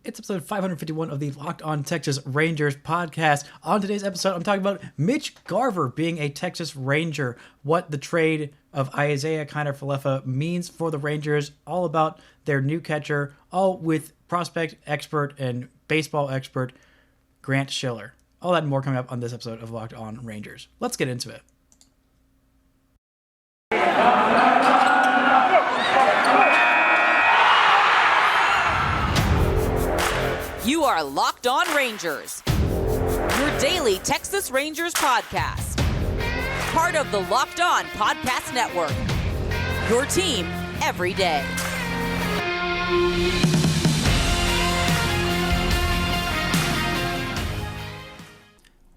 It's episode 551 of the Locked On Texas Rangers podcast. On today's episode, I'm talking about Mitch Garver being a Texas Ranger, what the trade of Isiah Kiner-Falefa means for the Rangers, all about their new catcher, all with prospect expert and baseball expert Grant Schiller. All that and more coming up on this episode of Locked On Rangers. Let's get into it. You are Locked On Rangers, your daily Texas Rangers podcast. Part of the Locked On Podcast Network, your team every day.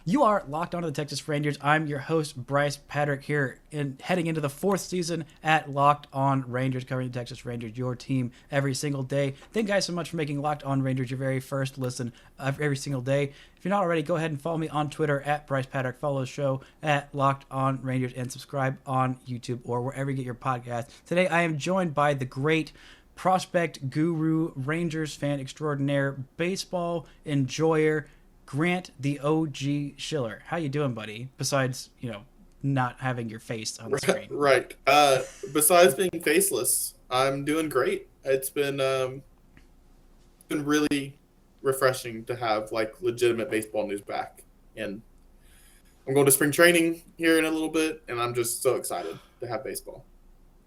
You are Locked On to the Texas Rangers. I'm your host, Brice Paterik, here heading into the fourth season at Locked On Rangers, covering the Texas Rangers, your team every single day. Thank you guys so much for making Locked On Rangers your very first listen every single day. If you're not already, go ahead and follow me on Twitter at Brice Paterik. Follow the show at Locked On Rangers and subscribe on YouTube or wherever you get your podcasts. Today, I am joined by the great prospect guru, Rangers fan extraordinaire, baseball enjoyer, Grant the OG Schiller. How you doing, buddy? Besides, not having your face on the screen. Right. Besides being faceless, I'm doing great. It's been really refreshing to have legitimate baseball news back. And I'm going to spring training here in a little bit, and I'm just so excited to have baseball.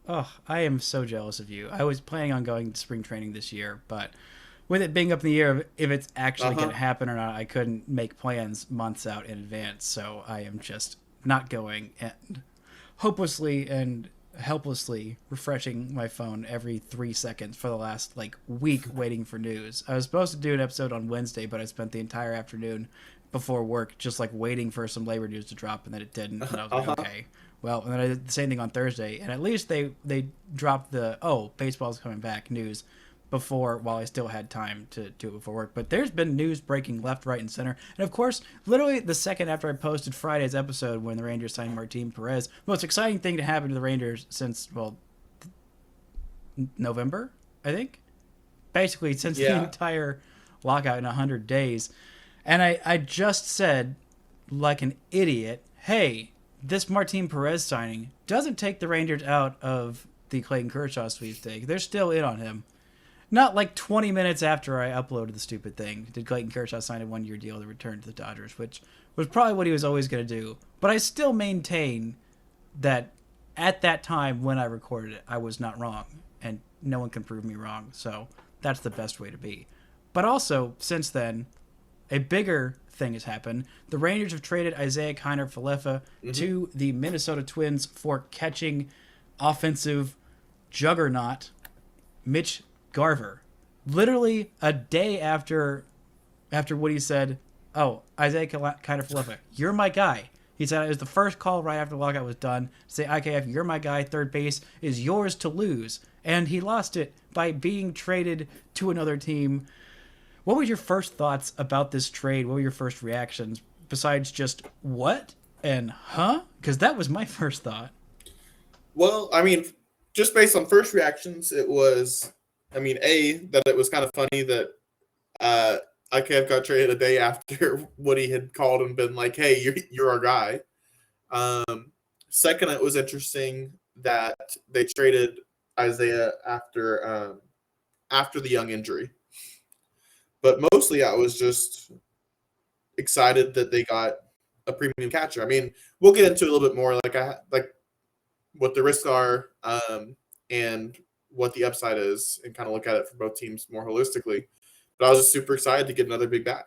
Oh, I am so jealous of you. I was planning on going to spring training this year, but with it being up in the air if it's actually going to happen or not, I couldn't make plans months out in advance. So I am just not going and hopelessly and helplessly refreshing my phone every 3 seconds for the last week waiting for news. I was supposed to do an episode on Wednesday, but I spent the entire afternoon before work just waiting for some labor news to drop, and then it didn't. And I was like, okay. Well, and then I did the same thing on Thursday, and at least they dropped the, baseball's coming back news before, while I still had time to do it before work. But there's been news breaking left, right, and center. And of course, literally the second after I posted Friday's episode when the Rangers signed Martin Perez, most exciting thing to happen to the Rangers since, November, I think? Basically, since the entire lockout in 100 days. And I just said, like an idiot, hey, this Martin Perez signing doesn't take the Rangers out of the Clayton Kershaw sweepstake. They're still in on him. Not 20 minutes after I uploaded the stupid thing did Clayton Kershaw sign a one-year deal to return to the Dodgers, which was probably what he was always going to do. But I still maintain that at that time when I recorded it, I was not wrong, and no one can prove me wrong. So that's the best way to be. But also, since then, a bigger thing has happened. The Rangers have traded Isiah Kiner-Falefa to the Minnesota Twins for catching offensive juggernaut Mitch Garver. Literally a day after Woody said, Isiah Kiner-Falefa, you're my guy. He said it was the first call right after the lockout was done. Say, IKF, you're my guy. Third base is yours to lose. And he lost it by being traded to another team. What were your first thoughts about this trade? What were your first reactions besides just what and huh? Because that was my first thought. Well, just based on first reactions, it was, that it was kind of funny that IKF got traded a day after Woody had called and been like, hey, you're our guy. Second, it was interesting that they traded Isiah after the Young injury. But mostly I was just excited that they got a premium catcher. We'll get into it a little bit more, what the risks are and what the upside is, and kind of look at it for both teams more holistically. But I was just super excited to get another big bat.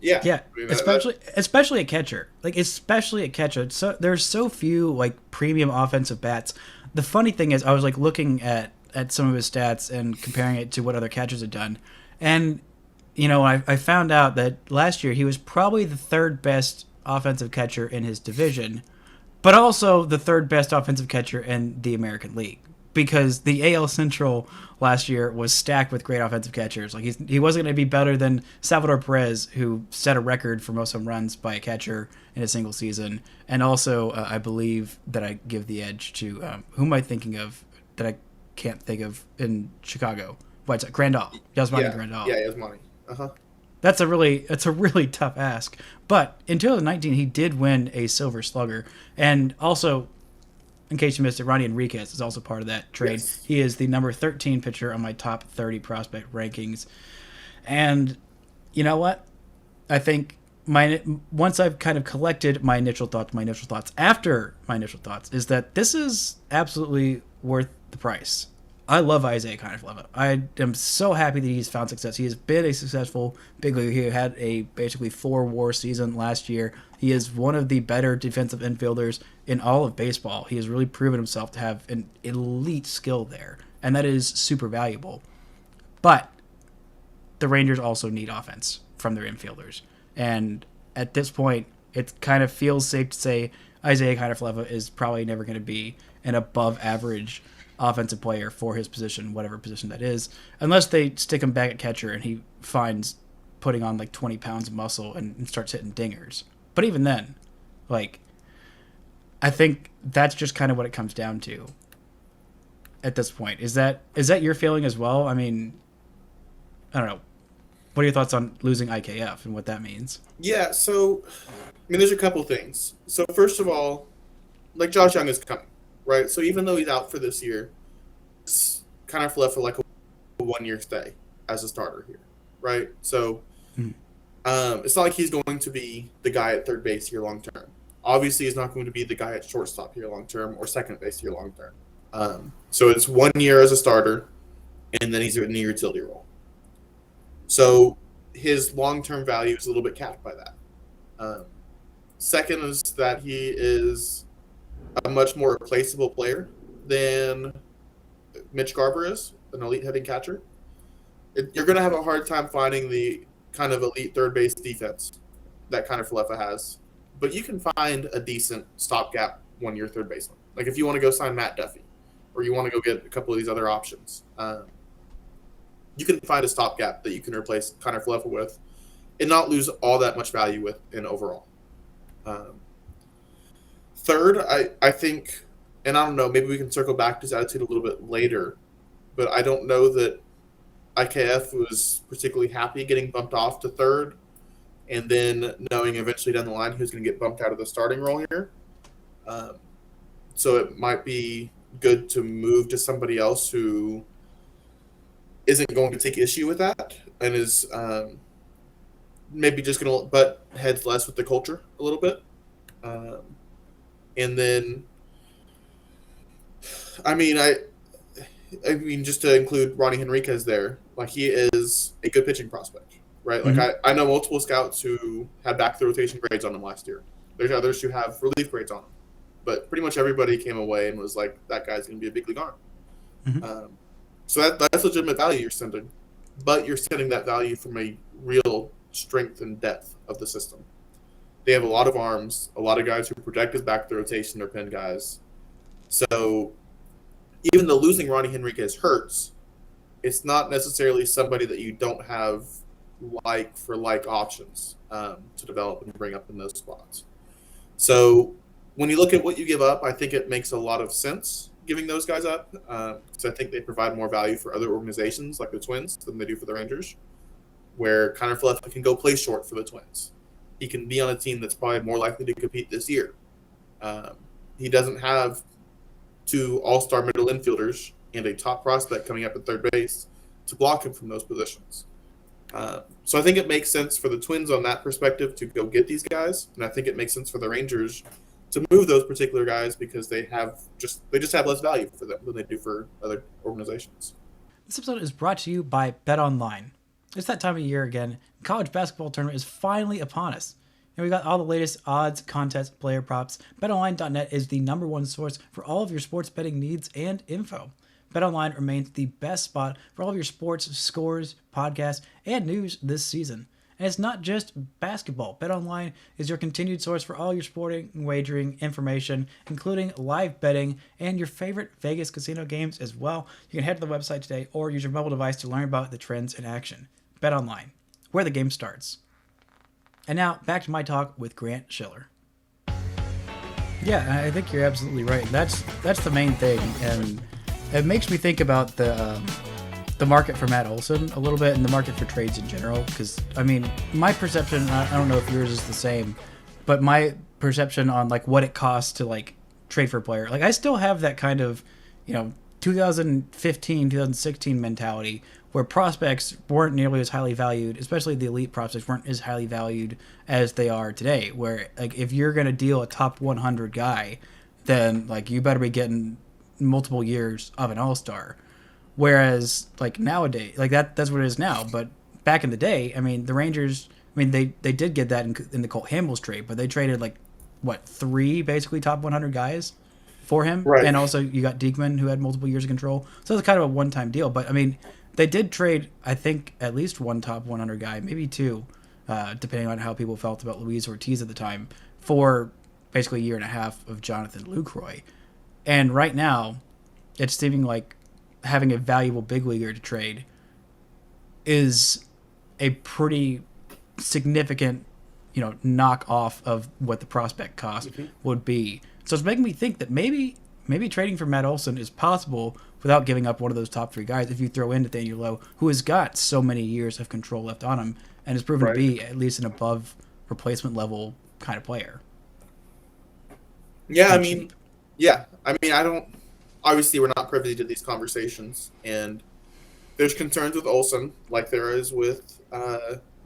Especially a catcher. Especially a catcher. So there's so few premium offensive bats. The funny thing is, I was looking at some of his stats and comparing it to what other catchers had done, and I found out that last year he was probably the third best offensive catcher in his division, but also the third best offensive catcher in the American League, because the AL Central last year was stacked with great offensive catchers. He wasn't going to be better than Salvador Perez, who set a record for most home runs by a catcher in a single season. And also, I believe that I give the edge to who am I thinking of that I can't think of in Chicago? what's it? Grandal. Yasmani Grandal. Yeah, Yasmani. Uh-huh. It's a really tough ask. But in 2019, he did win a Silver Slugger. And also, in case you missed it, Ronnie Enriquez is also part of that trade. Yes. He is the number 13 pitcher on my top 30 prospect rankings. And you know what? I think once I've kind of collected my initial thoughts is that this is absolutely worth the price. I love Isiah Kiner-Falefa. I am so happy that he's found success. He has been a successful big leaguer. He had a basically 4-WAR season last year. He is one of the better defensive infielders in all of baseball. He has really proven himself to have an elite skill there, and that is super valuable. But the Rangers also need offense from their infielders. And at this point, it kind of feels safe to say Isiah Kiner-Falefa is probably never going to be an above-average offensive player for his position, whatever position that is, unless they stick him back at catcher and he finds putting on like 20 pounds of muscle and starts hitting dingers. But even then, like, I think that's just kind of what it comes down to at this point. Is that your feeling as well? I mean, I don't know. What are your thoughts on losing IKF and what that means? Yeah, so, I mean, there's a couple things. So, first of all, like, Josh Young is coming, right? So, even though he's out for this year, it's kind of left for like a 1-year stay as a starter here, right? So, it's not like he's going to be the guy at third base here long term. Obviously, he's not going to be the guy at shortstop here long term or second base here long term. So, it's 1 year as a starter, and then he's in the utility role. So his long-term value is a little bit capped by that. Second is that he is a much more replaceable player than Mitch Garver is, an elite hitting catcher. You're going to have a hard time finding the kind of elite third base defense that Kiner-Falefa has, but you can find a decent stopgap 1-year third baseman. Like if you want to go sign Matt Duffy, or you want to go get a couple of these other options. You can find a stopgap that you can replace Kiner-Falefa with and not lose all that much value with in overall. Third, I think, and I don't know, maybe we can circle back to his attitude a little bit later, but I don't know that IKF was particularly happy getting bumped off to third and then knowing eventually down the line he was going to get bumped out of the starting role here. So it might be good to move to somebody else who isn't going to take issue with that and is maybe just going to butt heads less with the culture a little bit. And then, I mean, just to include Ronnie Henriquez there, like he is a good pitching prospect, right? Like I know multiple scouts who had back the rotation grades on him last year. There's others who have relief grades on him, but pretty much everybody came away and was like, that guy's going to be a big league arm. So that's legitimate value you're sending, but you're sending that value from a real strength and depth of the system. They have a lot of arms, a lot of guys who protect his back the rotation or pin guys. So even though losing Ronnie Henriquez hurts, it's not necessarily somebody that you don't have like for like options to develop and bring up in those spots. So when you look at what you give up, I think it makes a lot of sense giving those guys up because I think they provide more value for other organizations like the Twins than they do for the Rangers, where Kiner-Falefa can go play short for the Twins. He can be on a team that's probably more likely to compete this year. He doesn't have 2 all-star middle infielders and a top prospect coming up at third base to block him from those positions. So I think it makes sense for the Twins on that perspective to go get these guys, and I think it makes sense for the Rangers to move those particular guys because they just have less value for them than they do for other organizations. This episode is brought to you by BetOnline. It's that time of year again. College basketball tournament is finally upon us. And we got all the latest odds, contests, player props. BetOnline.net is the #1 source for all of your sports betting needs and info. BetOnline remains the best spot for all of your sports scores, podcasts, and news this season. And it's not just basketball. BetOnline is your continued source for all your sporting wagering information, including live betting and your favorite Vegas casino games as well. You can head to the website today or use your mobile device to learn about the trends in action. BetOnline, where the game starts. And now, back to my talk with Grant Schiller. Yeah, I think you're absolutely right. That's the main thing, and it makes me think about the the market for Matt Olson a little bit and the market for trades in general. Because, I mean, my perception, I don't know if yours is the same, but my perception on, like, what it costs to, like, trade for a player. Like, I still have that kind of, 2015, 2016 mentality where prospects weren't nearly as highly valued, especially the elite prospects weren't as highly valued as they are today. Where, like, if you're going to deal a top 100 guy, then, like, you better be getting multiple years of an all-star. Whereas, like, nowadays, like, that's what it is now. But back in the day, I mean, the Rangers, they did get that in the Colt Hamels trade, but they traded, like, 3 basically top 100 guys for him? Right. And also you got Diekman, who had multiple years of control. So it's kind of a one-time deal. But, I mean, they did trade, I think, at least one top 100 guy, maybe 2, depending on how people felt about Luis Ortiz at the time, for basically a year and a half of Jonathan Lucroy. And right now, it's seeming like having a valuable big leaguer to trade is a pretty significant, knock off of what the prospect cost would be. So it's making me think that maybe trading for Matt Olson is possible without giving up one of those top 3 guys if you throw in Nathaniel Lowe, who has got so many years of control left on him and has proven to be at least an above replacement level kind of player. Yeah, I mean, I don't. Obviously, we're not privy to these conversations, and there's concerns with Olson, like there is with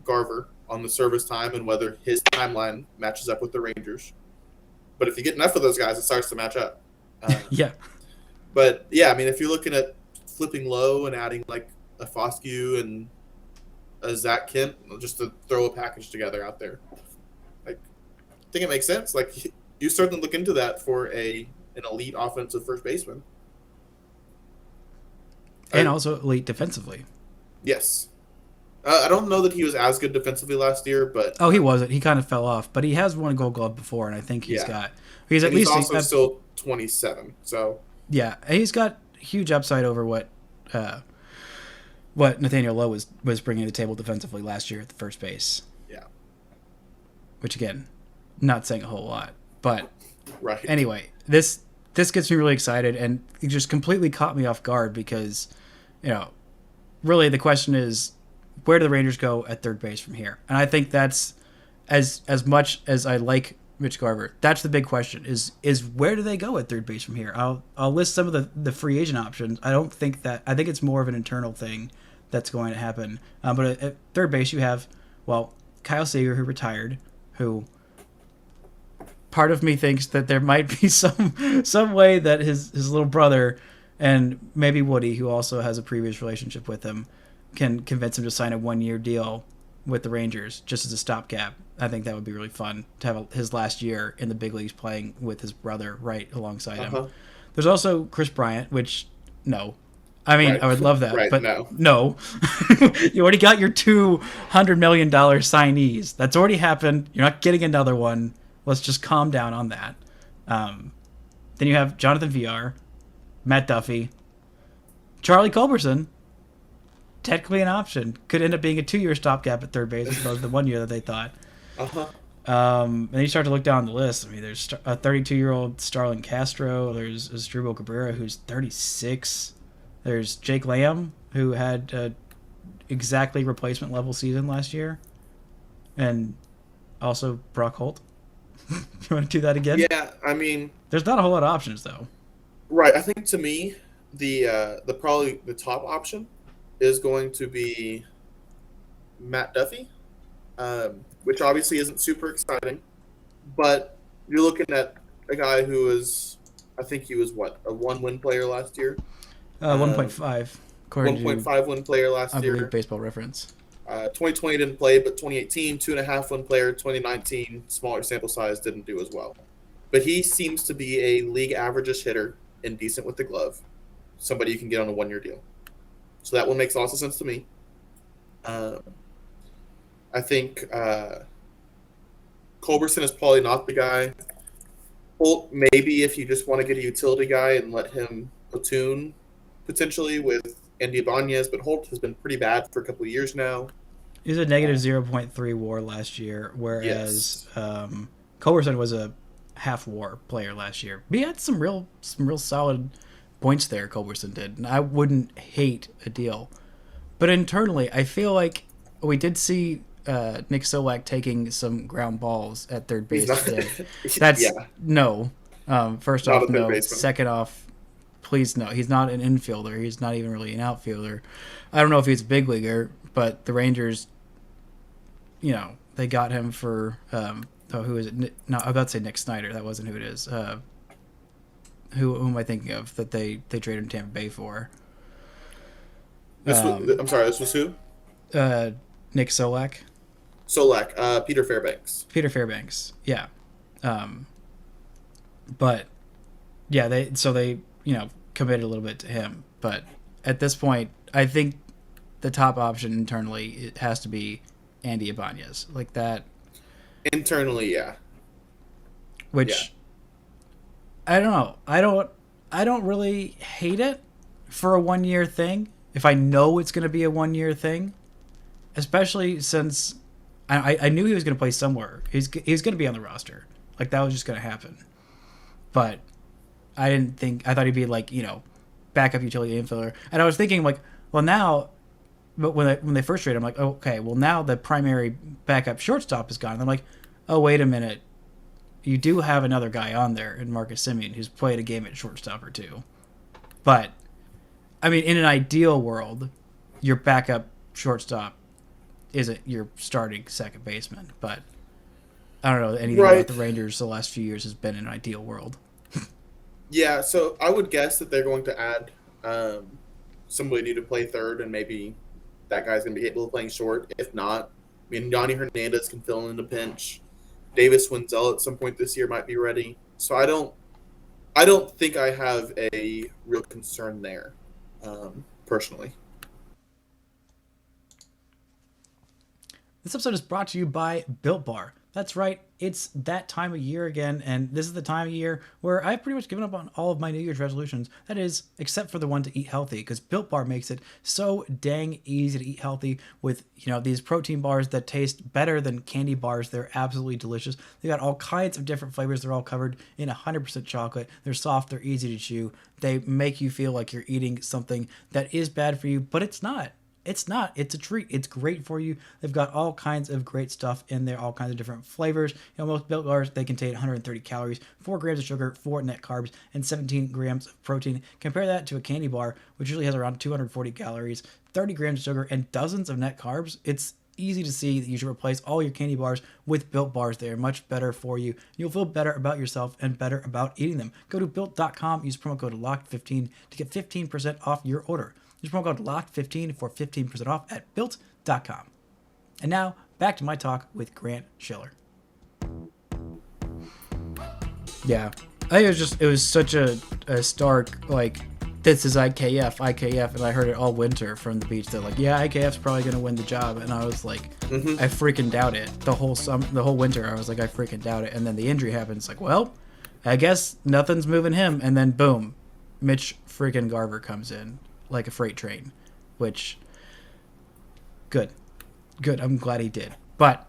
Garver on the service time and whether his timeline matches up with the Rangers. But if you get enough of those guys, it starts to match up. Yeah. But yeah, I mean, if you're looking at flipping Low and adding like a Foscue and a Zach Kent, just to throw a package together out there, like, I think it makes sense. Like, you certainly look into that for an elite offensive first baseman. And also elite defensively. Yes. I don't know that he was as good defensively last year, but... Oh, he wasn't. He kind of fell off. But he has won a Gold Glove before, and I think he's got... He's at least... He's also still 27, so... Yeah, he's got huge upside over what Nathaniel Lowe was bringing to the table defensively last year at the first base. Yeah. Which, again, not saying a whole lot. But right. Anyway, this gets me really excited, and it just completely caught me off guard because, really the question is, where do the Rangers go at third base from here? And I think that's, as much as I like Mitch Garver, that's the big question, is where do they go at third base from here? I'll list some of the free agent options. I think it's more of an internal thing that's going to happen. But at third base you have, Kyle Seager, who retired, who... Part of me thinks that there might be some way that his little brother and maybe Woody, who also has a previous relationship with him, can convince him to sign a 1-year deal with the Rangers just as a stopgap. I think that would be really fun to have his last year in the big leagues playing with his brother right alongside him. There's also Chris Bryant, which, no. I mean, I would love that, but no. You already got your $200 million signees. That's already happened. You're not getting another one. Let's just calm down on that. Then you have Jonathan VR, Matt Duffy, Charlie Culberson, technically an option. Could end up being a 2-year stopgap at third base as opposed to the 1 year that they thought. And then you start to look down the list. I mean, there's a 32-year-old Starlin Castro. There's Asdrubal Cabrera, who's 36. There's Jake Lamb, who had a exactly replacement level season last year. And also Brock Holt. You want to do that again? Yeah, I mean... There's not a whole lot of options, though. Right. I think, to me, the probably the top option is going to be Matt Duffy, which obviously isn't super exciting. But you're looking at a guy who is... I think he was, a 1-win player last year? 1.5. 1.5 win player last year. I believe Baseball Reference. 2020 didn't play, but 2018, 2.5 win player. 2019, smaller sample size, didn't do as well. But he seems to be a league average-ish hitter and decent with the glove. Somebody you can get on a 1-year deal. So that one makes lots of sense to me. I think Culberson is probably not the guy. Holt, maybe if you just want to get a utility guy and let him platoon potentially with Andy Ibanez, but Holt has been pretty bad for a couple of years now. He was a negative 0.3 WAR last year, whereas Culberson was a half WAR player last year. But he had some real solid points there. Culberson did, and I wouldn't hate a deal But internally, I feel like we did see Nick Solak taking some ground balls at third base today. That's no. First not off, no. Baseman. Second off, please no. He's not an infielder. He's not even really an outfielder. I don't know if he's a big leaguer, but the Rangers, they got him for who is it? No, I was about to say Nick Snyder. That wasn't who it is. Who am I thinking of that they traded in Tampa Bay for? I'm sorry, this was who? Nick Solak. Peter Fairbanks. Peter Fairbanks, yeah. But yeah, they committed a little bit to him. But at this point, I think the top option internally it has to be Andy Ibanez, like that. Internally, yeah. Which I don't know. I don't really hate it for a 1-year thing. If I know it's going to be a 1-year thing, especially since I knew he was going to play somewhere. He's going to be on the roster. Like that was just going to happen. But I thought he'd be like, backup utility infielder. And I was thinking like, well now, but when they first traded, I'm like, okay, well now the primary backup shortstop is gone. And I'm like, oh, wait a minute. You do have another guy on there in Marcus Semien who's played a game at shortstop or two. But, I mean, in an ideal world, your backup shortstop isn't your starting second baseman. But I don't know anything about the Rangers the last few years has been an ideal world. Yeah, so I would guess that they're going to add somebody new to play third, and maybe that guy's going to be capable of playing short. If not, I mean, Yanni Hernandez can fill in the pinch. Davis Wenzel at some point this year might be ready. So I don't think I have a real concern there, personally. This episode is brought to you by Built Bar. That's right, it's that time of year again, and this is the time of year where I've pretty much given up on all of my New Year's resolutions. That is, except for the one to eat healthy, because Built Bar makes it so dang easy to eat healthy with, these protein bars that taste better than candy bars. They're absolutely delicious. They got all kinds of different flavors. They're all covered in 100% chocolate. They're soft. They're easy to chew. They make you feel like you're eating something that is bad for you, but it's not. It's not. It's a treat. It's great for you. They've got all kinds of great stuff in there, all kinds of different flavors. Most Built Bars, they contain 130 calories, 4 grams of sugar, 4 net carbs, and 17 grams of protein. Compare that to a candy bar, which usually has around 240 calories, 30 grams of sugar, and dozens of net carbs. It's easy to see that you should replace all your candy bars with Built Bars. They are much better for you. You'll feel better about yourself and better about eating them. Go to Built.com, use promo code LOCKED15 to get 15% off your order. Use promo code LOCKED15 for 15% off at Built.com. And now, back to my talk with Grant Schiller. Yeah. I think it was such a stark, like, this is IKF, and I heard it all winter from the beach that, like, yeah, IKF's probably going to win the job. And I was like, I freaking doubt it. The whole winter, I was like, I freaking doubt it. And then the injury happens. It's like, well, I guess nothing's moving him. And then, boom, Mitch freaking Garver comes in like a freight train, which good. I'm glad he did. But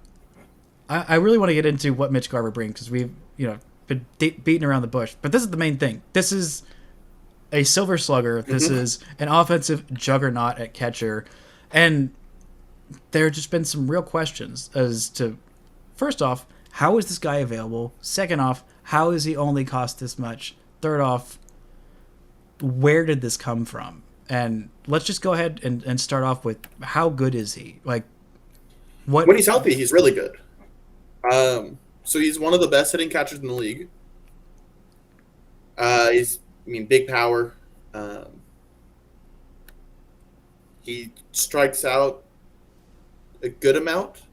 I really want to get into what Mitch Garver brings, because we've been beating around the bush. But this is the main thing. This is a silver slugger. This is an offensive juggernaut at catcher, and there have just been some real questions as to, first off, how is this guy available? Second off, how is he only cost this much? Third off, where did this come from? And let's just go ahead and start off with, how good is he? Like, what? When he's healthy, he's really good. So he's one of the best hitting catchers in the league. He's big power. He strikes out a good amount,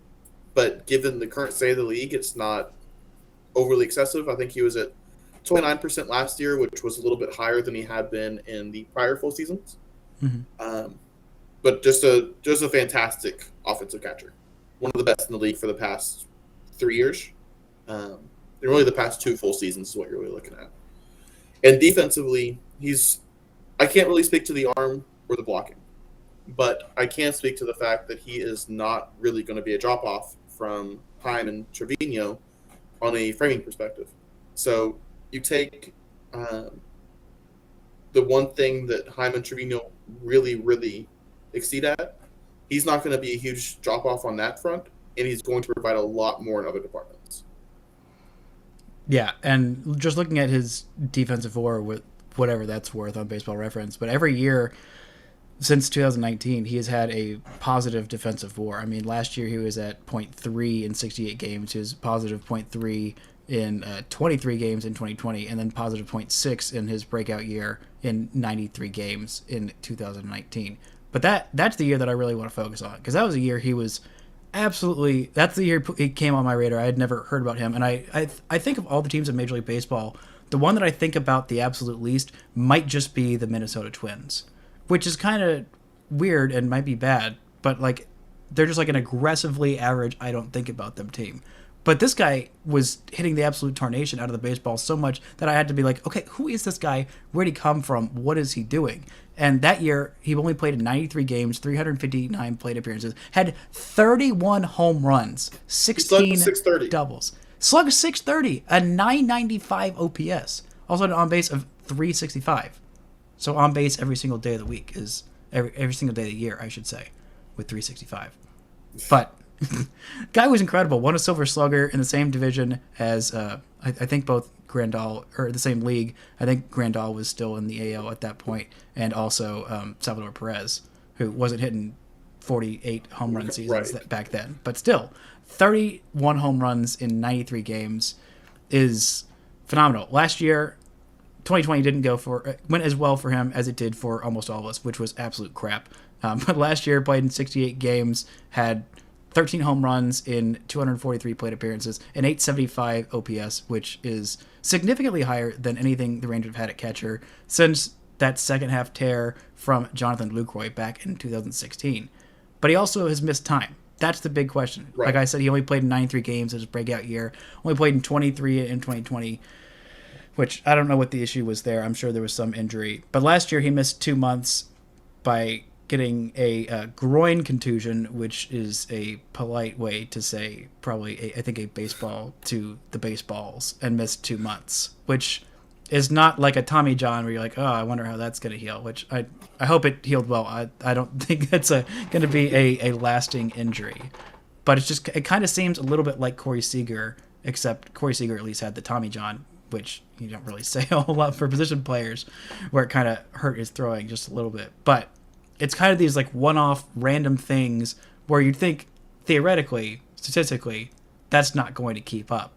but given the current state of the league, it's not overly excessive. I think he was at 29% last year, which was a little bit higher than he had been in the prior full seasons. But just a fantastic offensive catcher. One of the best in the league for the past 3 years. And really the past 2 full seasons is what you're really looking at. And defensively, I can't really speak to the arm or the blocking, but I can speak to the fact that he is not really going to be a drop-off from Heim and Trevino on a framing perspective. So you take the one thing that Heim and Trevino really, really exceed at, he's not going to be a huge drop off on that front, and he's going to provide a lot more in other departments. Yeah, and just looking at his defensive WAR with whatever that's worth on Baseball Reference, but every year since 2019, he has had a positive defensive WAR. I mean, last year he was at 0.3 in 68 games. He was positive 0.3 in 23 games in 2020, and then positive 0.6 in his breakout year in 93 games in 2019. But that's the year that I really want to focus on, because that was a year he was absolutely. That's the year he came on my radar. I had never heard about him, and I think of all the teams in Major League Baseball, the one that I think about the absolute least might just be the Minnesota Twins, which is kind of weird and might be bad, but like they're just like an aggressively average I don't think about them team. But this guy was hitting the absolute tarnation out of the baseball so much that I had to be like, okay, who is this guy? Where'd he come from? What is he doing? And that year, he only played in 93 games, 359 plate appearances, had 31 home runs, 16 doubles. Slugged 630, a 995 OPS. Also had an on base of 365. So on base every single day of the week is every single day of the year, I should say, with 365. But guy was incredible. Won a Silver Slugger in the same division as I think both Grandal, or the same league. I think Grandal was still in the AL at that point, and also Salvador Perez, who wasn't hitting 48 home run seasons back then, but still 31 home runs in 93 games is phenomenal. Last year 2020 went as well for him as it did for almost all of us, which was absolute crap. But last year played in 68 games, had 13 home runs in 243 plate appearances, and 875 OPS, which is significantly higher than anything the Rangers have had at catcher since that second half tear from Jonathan Lucroy back in 2016. But he also has missed time. That's the big question. Right. Like I said, he only played in 93 games in his breakout year, only played in 23 in 2020, which I don't know what the issue was there. I'm sure there was some injury. But last year he missed 2 months by getting a groin contusion, which is a polite way to say probably, I think, a baseball to the baseballs, and missed 2 months, which is not like a Tommy John where you're like, oh, I wonder how that's going to heal, which I hope it healed well. I don't think that's going to be a lasting injury. But it kind of seems a little bit like Corey Seager, except Corey Seager at least had the Tommy John, which you don't really say a whole lot for position players, where it kind of hurt his throwing just a little bit. But it's kind of these like one-off random things where you'd think theoretically, statistically, that's not going to keep up.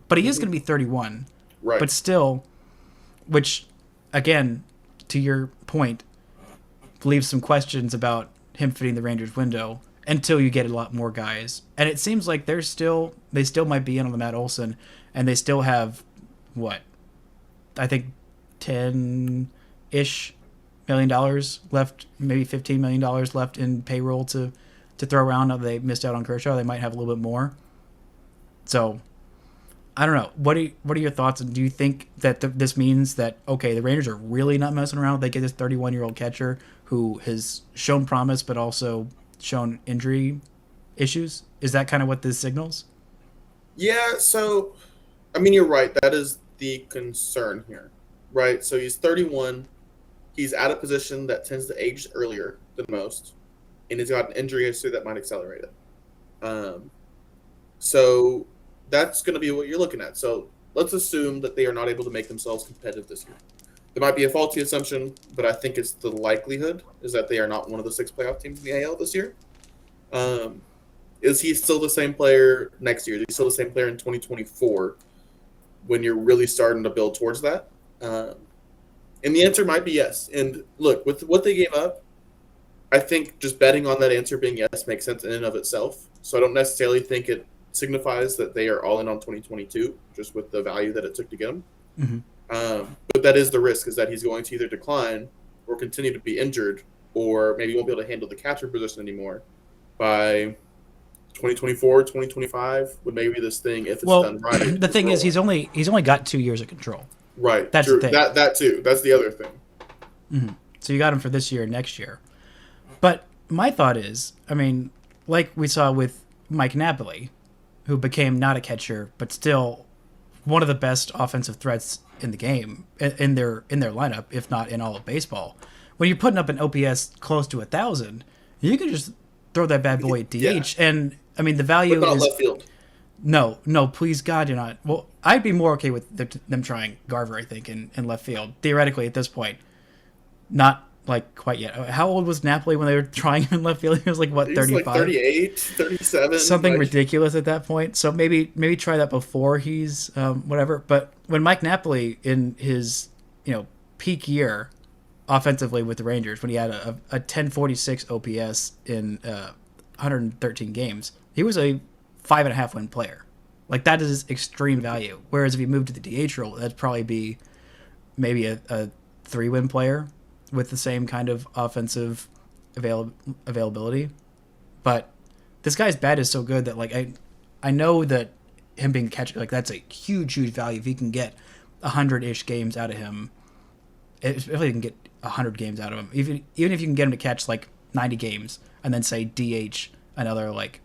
But he is going to be 31. Right. But still, which, again, to your point, leaves some questions about him fitting the Rangers window until you get a lot more guys. And it seems like they still might be in on the Matt Olson, and they still have, what, I think $10-ish million left, maybe $15 million left in payroll to throw around. Now they missed out on Kershaw. They might have a little bit more. So I don't know. What are your thoughts? And do you think that this means that, okay, the Rangers are really not messing around? They get this 31-year-old catcher who has shown promise but also shown injury issues? Is that kind of what this signals? Yeah, so, I mean, you're right. That is the concern here, right? So he's 31. He's at a position that tends to age earlier than most, and he's got an injury history that might accelerate it. So that's going to be what you're looking at. So let's assume that they are not able to make themselves competitive this year. There might be a faulty assumption, but I think it's the likelihood is that they are not one of the 6 playoff teams in the AL this year. Is he still the same player next year? Is he still the same player in 2024 when you're really starting to build towards that? And the answer might be yes. And look, with what they gave up, I think just betting on that answer being yes makes sense in and of itself. So I don't necessarily think it signifies that they are all in on 2022, just with the value that it took to get him. Mm-hmm. But that is the risk, is that he's going to either decline or continue to be injured, or maybe won't be able to handle the catcher position anymore by 2024, 2025, when maybe this thing, if it's done right. The thing is, he's only got 2 years of control. Right. That's true. The thing. That too. That's the other thing. Mm-hmm. So you got him for this year and next year. But my thought is, I mean, like we saw with Mike Napoli, who became not a catcher, but still one of the best offensive threats in the game, in their lineup, if not in all of baseball. When you're putting up an OPS close to 1,000, You can just throw that bad boy at DH, and I mean the value but not is left field. No, please God, you're not. Well, I'd be more okay with them trying Garver, I think, in left field. Theoretically, at this point, not like quite yet. How old was Napoli when they were trying him in left field? He was like, what, 35? Like 38, 37. Something ridiculous at that point. So maybe try that before he's whatever. But when Mike Napoli, in his peak year offensively with the Rangers, when he had a 1046 OPS in 113 games, he was a 5.5 win player. Like, that is extreme value. Whereas if he moved to the DH role, that'd probably be maybe a 3-win player with the same kind of offensive availability. But this guy's bat is so good that, like, I know that him being catcher, like, that's a huge value. If he can get 100-ish games out of him, especially if you can get 100 games out of him, even if you can get him to catch like 90 games and then say DH another, like,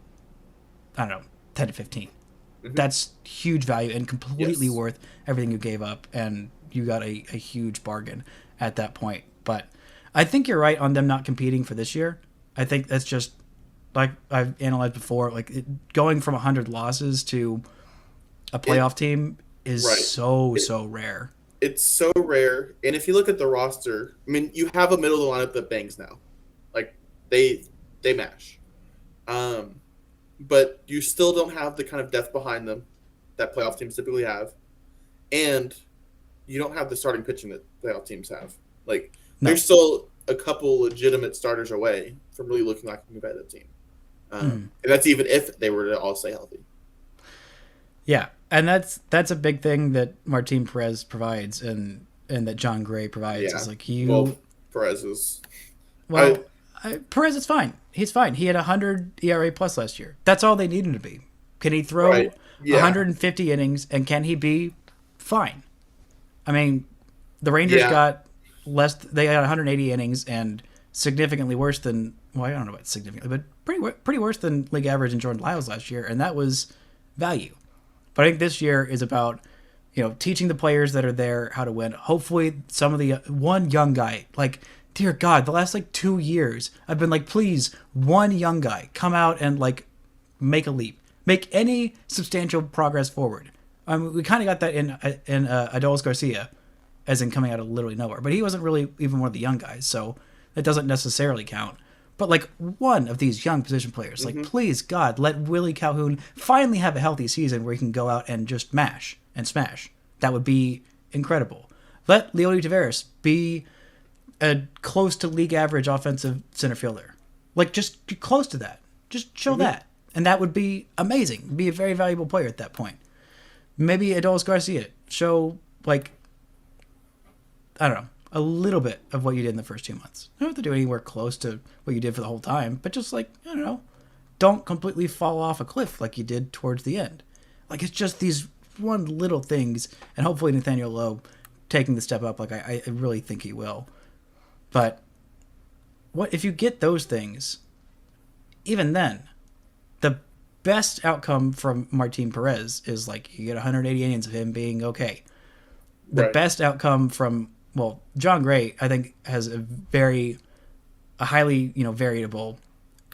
I don't know, 10 to 15. Mm-hmm. That's huge value and completely worth everything you gave up, and you got a huge bargain at that point. But I think you're right on them not competing for this year. I think that's just, like I've analyzed before, like going from 100 losses to a playoff team is so rare. It's so rare. And if you look at the roster, I mean, you have a middle of the lineup that bangs now. Like, they mash. But you still don't have the kind of depth behind them that playoff teams typically have. And you don't have the starting pitching that playoff teams have. Like, there's still a couple legitimate starters away from really looking like a competitive team. And that's even if they were to all stay healthy. Yeah. And that's a big thing that Martin Perez provides and that John Gray provides. Yeah. Is like Perez is... Perez is fine. He's fine. He had 100 ERA plus last year. That's all they need him to be. Can he throw 150 innings, and can he be fine? I mean, the Rangers got less. They got 180 innings and significantly worse than. Well, I don't know about significantly, but pretty worse than league average in Jordan Lyles last year, and that was value. But I think this year is about teaching the players that are there how to win. Hopefully, some of the one young guy, like, dear God, the last 2 years, I've been like, please, one young guy come out and make a leap, make any substantial progress forward. I mean, we kind of got that in Adolis Garcia, as in coming out of literally nowhere, but he wasn't really even one of the young guys, so that doesn't necessarily count. But one of these young position players, please God, let Willie Calhoun finally have a healthy season where he can go out and just mash and smash. That would be incredible. Let Leody Taveras be a close to league average offensive center fielder. Just get close to that. Just show that. And that would be amazing. Be a very valuable player at that point. Maybe Adolis Garcia. Show, I don't know, a little bit of what you did in the first 2 months. You don't have to do anywhere close to what you did for the whole time, but just I don't know, don't completely fall off a cliff like you did towards the end. It's just these one little things, and hopefully Nathaniel Lowe taking the step up I really think he will. But what if you get those things, even then, the best outcome from Martin Perez is you get 180 innings of him being okay. The best outcome from John Gray, I think, has a highly variable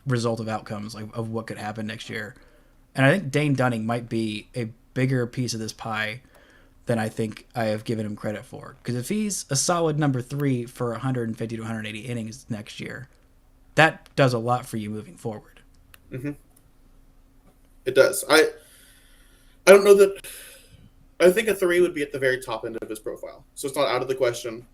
result of outcomes of what could happen next year. And I think Dane Dunning might be a bigger piece of this pie than I think I have given him credit for. Because if he's a solid number 3 for 150 to 180 innings next year, that does a lot for you moving forward. Mm-hmm. It does. I don't know that... I think a 3 would be at the very top end of his profile. So it's not out of the question,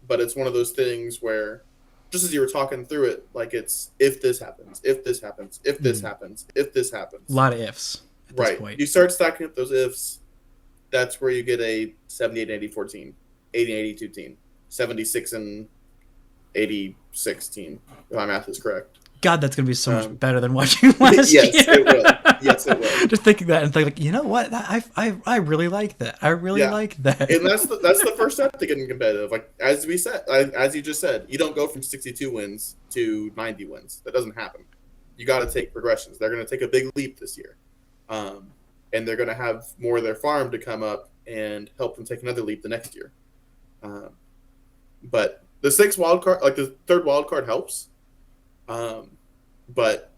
but it's one of those things where, just as you were talking through it, it's if this happens, if this happens, if this happens, if this happens. A lot of ifs at this point. You start stacking up those ifs, that's where you get a 78-84 team, 80-82 team, 76 and 86 team, if my math is correct. God, that's going to be so much better than watching last year. It will. Yes, it will. Just thinking that and thinking, you know what? I really like that. I really like that. And that's the first step to getting competitive. As we said, as you just said, you don't go from 62 wins to 90 wins. That doesn't happen. You got to take progressions. They're going to take a big leap this year. And they're going to have more of their farm to come up and help them take another leap the next year. But the 6th wild card, the 3rd wild card helps. But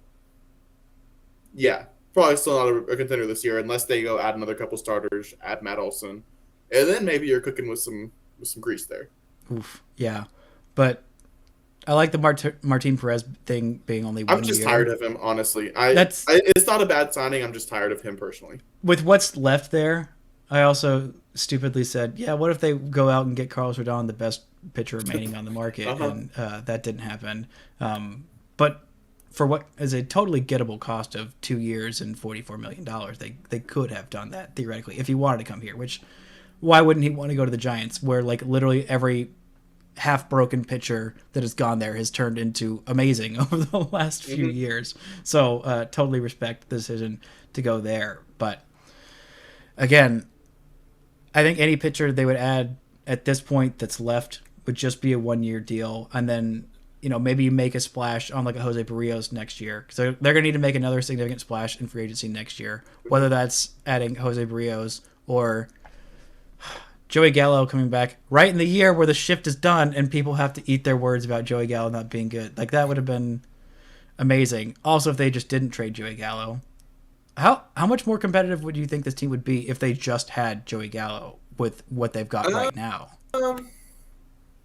yeah, probably still not a contender this year unless they go add another couple starters, add Matt Olson, and then maybe you're cooking with some grease there. Oof, yeah, but I like the Martin Perez thing being only 1 year. I'm just tired of him, honestly. It's not a bad signing. I'm just tired of him personally. With what's left there, I also stupidly said, yeah, what if they go out and get Carlos Rodon, the best pitcher remaining on the market, and that didn't happen. But for what is a totally gettable cost of 2 years and $44 million, they could have done that theoretically if he wanted to come here, which why wouldn't he want to go to the Giants where like literally every half-broken pitcher that has gone there has turned into amazing over the last few years. So totally respect the decision to go there. But again, I think any pitcher they would add at this point that's left would just be a 1-year deal. And then, maybe you make a splash on like a Jose Barrios next year. Because they're going to need to make another significant splash in free agency next year. Whether that's adding Jose Barrios or Joey Gallo coming back right in the year where the shift is done and people have to eat their words about Joey Gallo not being good. Like, that would have been amazing. Also, if they just didn't trade Joey Gallo, how much more competitive would you think this team would be if they just had Joey Gallo with what they've got right now?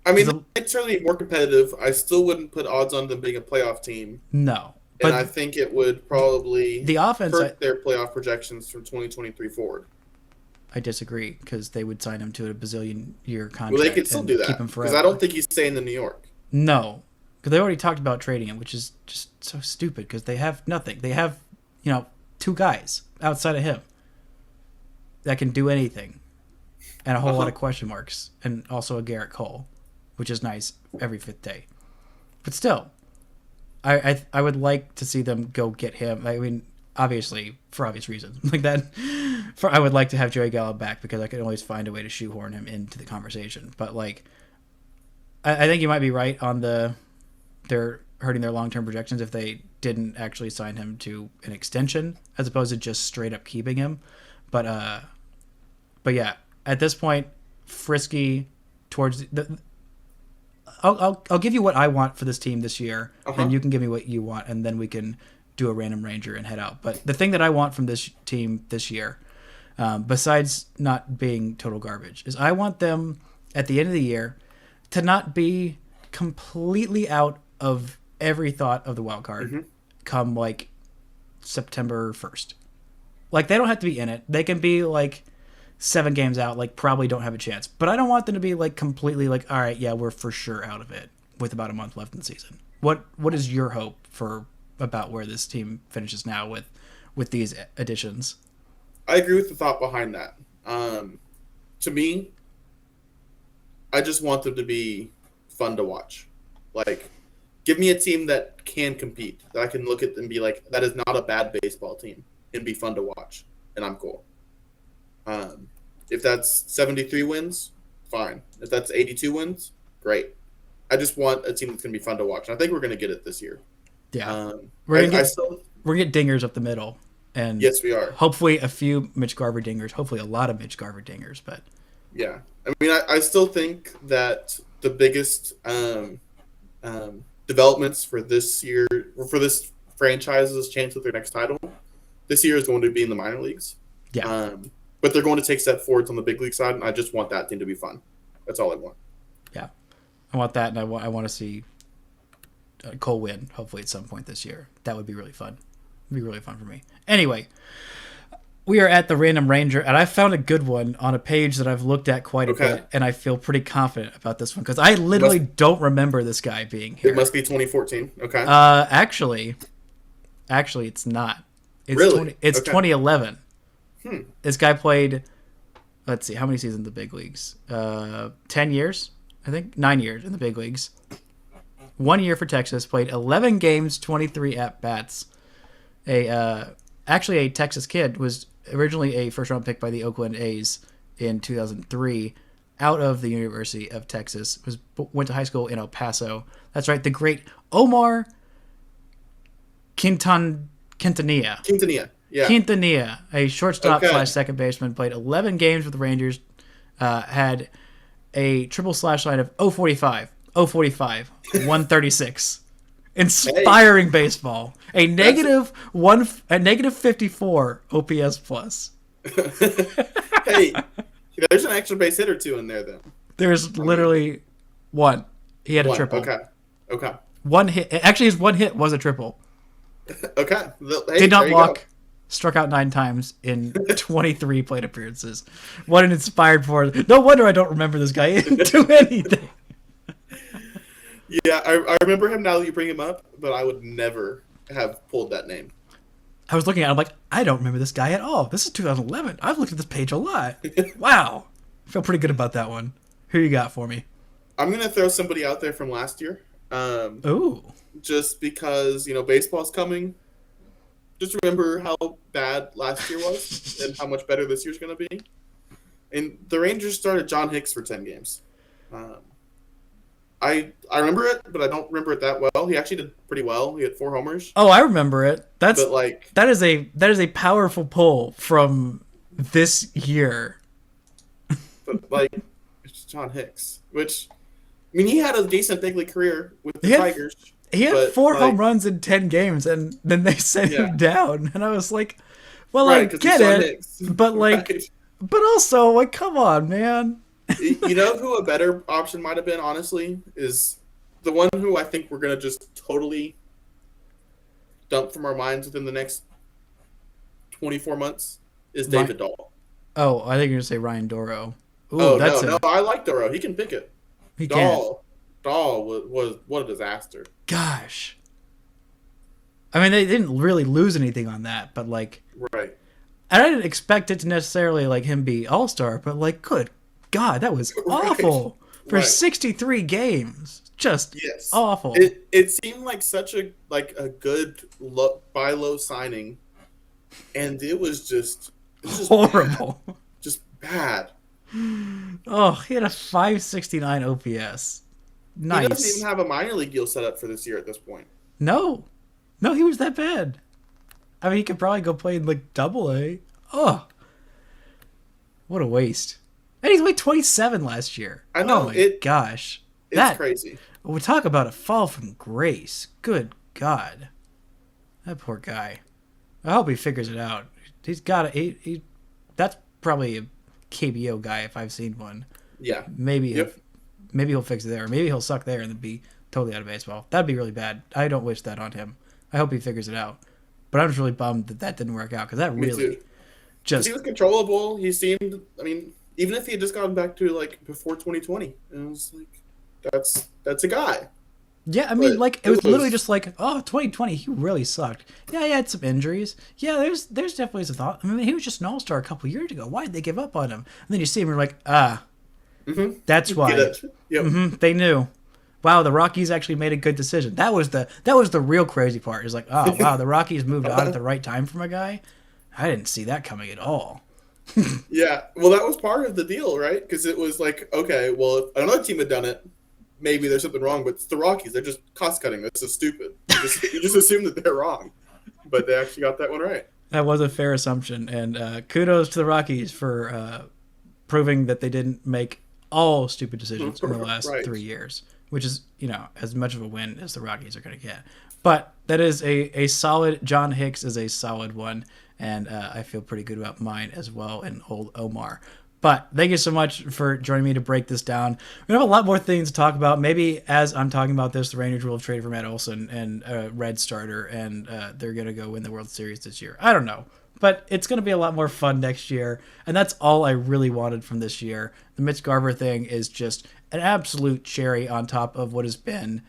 I mean, it's certainly more competitive. I still wouldn't put odds on them being a playoff team. No. But I think it would probably the offense hurt their playoff projections from 2023 forward. I disagree because they would sign him to a bazillion-year contract. Well, they could still do that because I don't think he's staying in New York. No, because they already talked about trading him, which is just so stupid because they have nothing. They have, 2 guys outside of him that can do anything and a whole lot of question marks and also a Garrett Cole, which is nice every 5th day. But still, I would like to see them go get him. I mean, obviously, for obvious reasons. Like that, I would like to have Joey Gallo back because I could always find a way to shoehorn him into the conversation. But like, I think you might be right on they're hurting their long-term projections if they didn't actually sign him to an extension as opposed to just straight up keeping him. But yeah, at this point, frisky towards the. I'll give you what I want for this team this year, and you can give me what you want, and then we can do a random ranger and head out. But the thing that I want from this team this year, besides not being total garbage, is I want them at the end of the year to not be completely out of every thought of the wild card come like September 1st. Like, they don't have to be in it. They can be like 7 games out, like probably don't have a chance. But I don't want them to be like completely like, all right, yeah, we're for sure out of it with about a month left in the season. What is your hope for about where this team finishes now with these additions? I agree with the thought behind that. To me, I just want them to be fun to watch. Like, give me a team that can compete, that I can look at and be like, that is not a bad baseball team, and be fun to watch, and I'm cool. If that's 73 wins, fine. If that's 82 wins, great. I just want a team that's going to be fun to watch. And I think we're going to get it this year. Yeah. We're going to get dingers up the middle. And yes, we are. Hopefully a few Mitch Garver dingers. Hopefully a lot of Mitch Garver dingers. But yeah. I mean, I still think that the biggest developments for this year, or for this franchise's chance at their next title, this year is going to be in the minor leagues. Yeah. But they're going to take step forwards on the big league side, and I just want that team to be fun. That's all I want. Yeah. I want that, and I want to see Cole win, hopefully at some point this year. That would be really fun. It would be really fun for me. Anyway, we are at the Random Ranger, and I found a good one on a page that I've looked at quite a bit, and I feel pretty confident about this one, because I literally don't remember this guy being here. It must be 2014. Okay. Actually, it's not. It's really? It's 2011. This guy played, let's see, how many seasons in the big leagues? 10 years, I think. 9 years in the big leagues. 1 year for Texas. Played 11 games, 23 at-bats. Actually, a Texas kid. Was originally a first-round pick by the Oakland A's in 2003. Out of the University of Texas. Went to high school in El Paso. That's right, the great Omar Quintanilla. Yeah. Quintanilla, a shortstop / second baseman, played 11 games with the Rangers, had a triple slash line of 045, 136, Inspiring baseball. A negative 54 OPS plus. Hey, there's an extra base hit or two in there, then. There's literally one. He had a triple. Okay. One hit. Actually, his one hit was a triple. Okay. Hey, did not walk. Struck out 9 times in 23 plate appearances. What an inspired performance. No wonder I don't remember this guy do anything. Yeah, I remember him now that you bring him up, but I would never have pulled that name. I was looking at it, I'm like, I don't remember this guy at all. This is 2011. I've looked at this page a lot. Wow. I feel pretty good about that one. Who you got for me? I'm going to throw somebody out there from last year. Ooh. Just because, baseball's coming. Just remember how bad last year was and how much better this year's going to be. And the Rangers started John Hicks for 10 games. I remember it, but I don't remember it that well. He actually did pretty well. He had 4 homers. Oh, I remember it. That is a powerful pull from this year. But it's John Hicks, which he had a decent big league career with the Tigers. He had 4 home runs in 10 games, and then they sent him down, and I was like, "Well, I get it, but but also come on, man." You know who a better option might have been, honestly, is the one who I think we're going to just totally dump from our minds within the next 24 months is David Dahl. Oh, I think you're going to say Ryan Doro. Ooh, no, I like Doro. He can pick it. Dahl was what a disaster. Gosh. I mean, they didn't really lose anything on that, but Right. And I didn't expect it to necessarily him be all-star, but good God, that was awful for 63 games. Just awful. It seemed like such a good buy low signing, and it was just horrible. Bad. Just bad. Oh, he had a 569 OPS. Nice. He doesn't even have a minor league deal set up for this year at this point. No, he was that bad. I mean, he could probably go play in Double-A. Oh, what a waste. And he's only 27 last year. I know. Oh my gosh. It's crazy. We talk about a fall from grace. Good God. That poor guy. I hope he figures it out. He's got he that's probably a KBO guy if I've seen one. Yeah. Maybe he'll fix it there. Or maybe he'll suck there and then be totally out of baseball. That'd be really bad. I don't wish that on him. I hope he figures it out. But I'm just really bummed that didn't work out because that really he was controllable. He seemed, even if he had just gone back to before 2020, and it was that's a guy. Yeah, it was literally just 2020, he really sucked. Yeah, he had some injuries. Yeah, there's definitely some thought. He was just an all-star a couple years ago. Why did they give up on him? And then you see him, and you're like, that's why. Yep. They knew. Wow, the Rockies actually made a good decision. That was the real crazy part. It's wow, the Rockies moved on at the right time for my guy. I didn't see that coming at all. Yeah, well, that was part of the deal, right? Because it was okay, well, if another team had done it, maybe there's something wrong, but it's the Rockies. They're just cost-cutting. This is stupid. You just assume that they're wrong. But they actually got that one right. That was a fair assumption, and kudos to the Rockies for proving that they didn't make all stupid decisions in the last 3 years, which is, as much of a win as the Rockies are going to get. But that is a solid – John Hicks is a solid one. And I feel pretty good about mine as well and old Omar. But thank you so much for joining me to break this down. We have a lot more things to talk about. Maybe as I'm talking about this, the Rangers will have traded for Matt Olson and a red starter, and they're going to go win the World Series this year. I don't know. But it's going to be a lot more fun next year. And that's all I really wanted from this year. The Mitch Garver thing is just an absolute cherry on top of what has been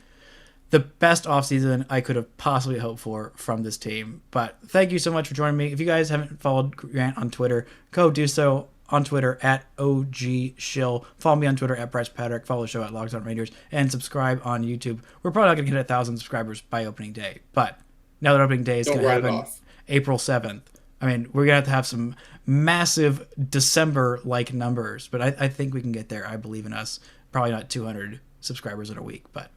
the best offseason I could have possibly hoped for from this team. But thank you so much for joining me. If you guys haven't followed Grant on Twitter, go do so on Twitter at OGShill. Follow me on Twitter at Brice Paterik. Follow the show at Locked On Rangers. And subscribe on YouTube. We're probably not going to hit 1,000 subscribers by opening day. But now that opening day is going to happen April 7th. We're going to have some massive December-like numbers. But I think we can get there. I believe in us. Probably not 200 subscribers in a week, but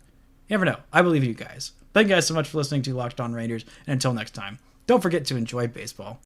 you never know. I believe in you guys. Thank you guys so much for listening to Locked On Rangers. And until next time, don't forget to enjoy baseball.